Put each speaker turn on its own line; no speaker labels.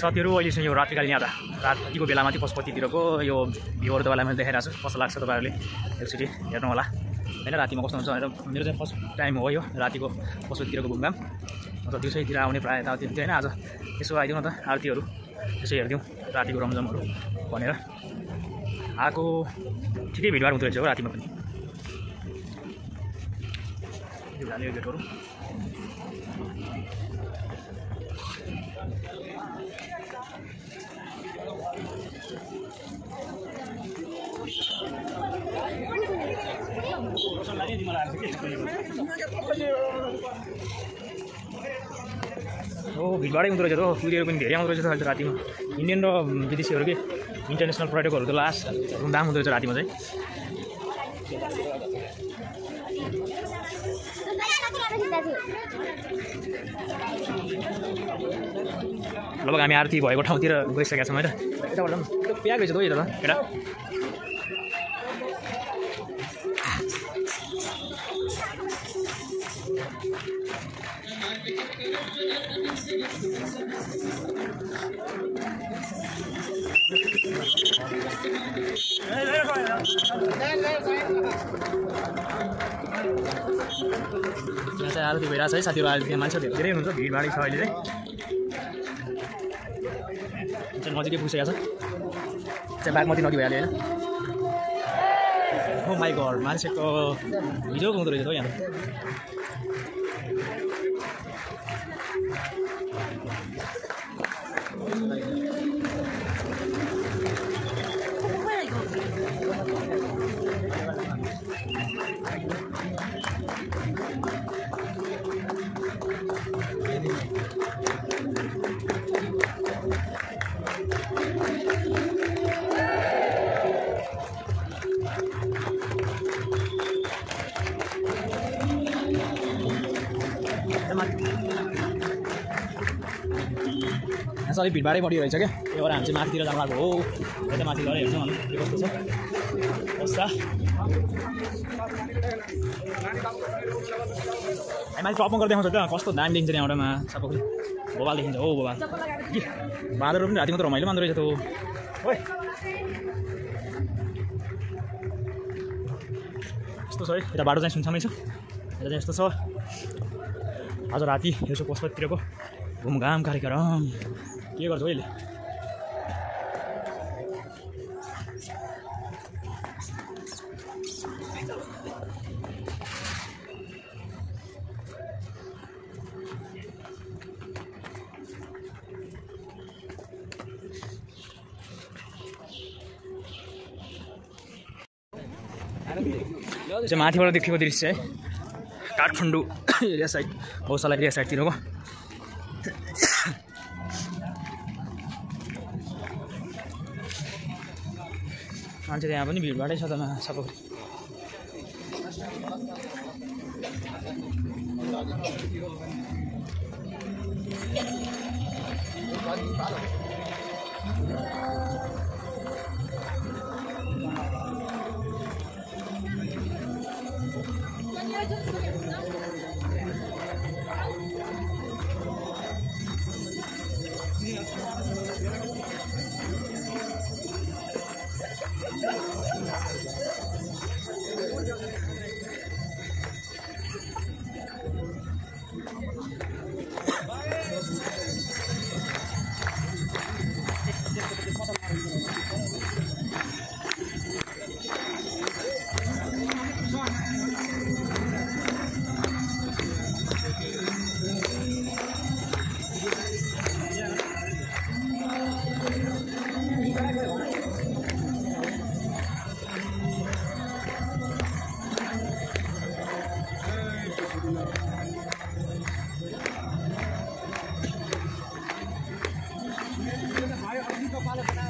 साथीहरू अहिले चाहिँ यो रात्रिकालीन यात्रा रातिको बेलामा चाहिँ पशुपतितिरको यो भ्यूहरू तपाईँलाई मैले देखाइरहेको छु। कस्तो लाग्छ तपाईँहरूले एकचोटि हेर्नु होला होइन, रातिमा कस्तो हुन्छ भनेर। मेरो चाहिँ फर्स्ट टाइम हो यो रातिको पशुपतितिरको घुमघाम। अन्त दिउँसैतिर आउने प्रायः यताउति हुन्थ्यो होइन। आज यसो आइदिउँ न त आरतीहरू यसो हेरिदिउँ रातिको रमझमहरू भनेर आएको। ठिकै भिडभाड हुँदो रहेछ हो रातिमा पनि। यो गेटहरू भिडभाडै हुँदो रहेछ त हो। टुरिस्टहरू पनि धेरै आउँदो रहेछ अहिले त रातिमा। इन्डियन र विदेशीहरूकै इन्टरनेसनल पर्यटकहरू त लास्ट धुमधाम हुँदो रहेछ रातिमा चाहिँ। लगभग हामी आरती भएको ठाउँतिर गइसकेका छौँ होइन। यताबाट प्याक रहेछ त हो यो त केटा। यहाँ चाहिँ आरती भइरहेको छ है साथीहरू। अहिले त्यहाँ मान्छेहरू धेरै हुनुहुन्छ, भिडभाडी छ अहिले चाहिँ नजिकै पुगिसकेको छ। चाहिँ बागमती नदी भइहाल्यो होइन। हो माइ गड, मान्छेको हिजो हुँदो रहेछ हो यहाँ। यहाँ सबै भिडभाडै बढी रहेछ क्या। त्यही भएर हामी चाहिँ माथितिर जानु भएको हो। यता माथि गएर हेर्छौँ हामी के कस्तो छ अवस्था। हामी माथि टपमा गर्दै देखाउँछ त कस्तो दामी देखिन्छ त्यहाँबाटमा सबैले। बोबाल देखिन्छ हो बोबाल। के बाँदरहरू पनि रातिमा त रमाइलो मान्दो रहेछ त हो। यस्तो छ है यता बाटो चाहिँ सुनसानै छ। यता चाहिँ यस्तो छ। आज राति यसो पशुपतितिरको घुमघाम कार्यक्रम के गर्छ अहिले। चाहिँ माथिबाट देखेको दृश्य है काठमाडौँ एरिया साइड, गौशाला एरिया साइडतिरको। मान्छे त्यहाँ पनि भिडभाडै छ त सबै।
पालो बना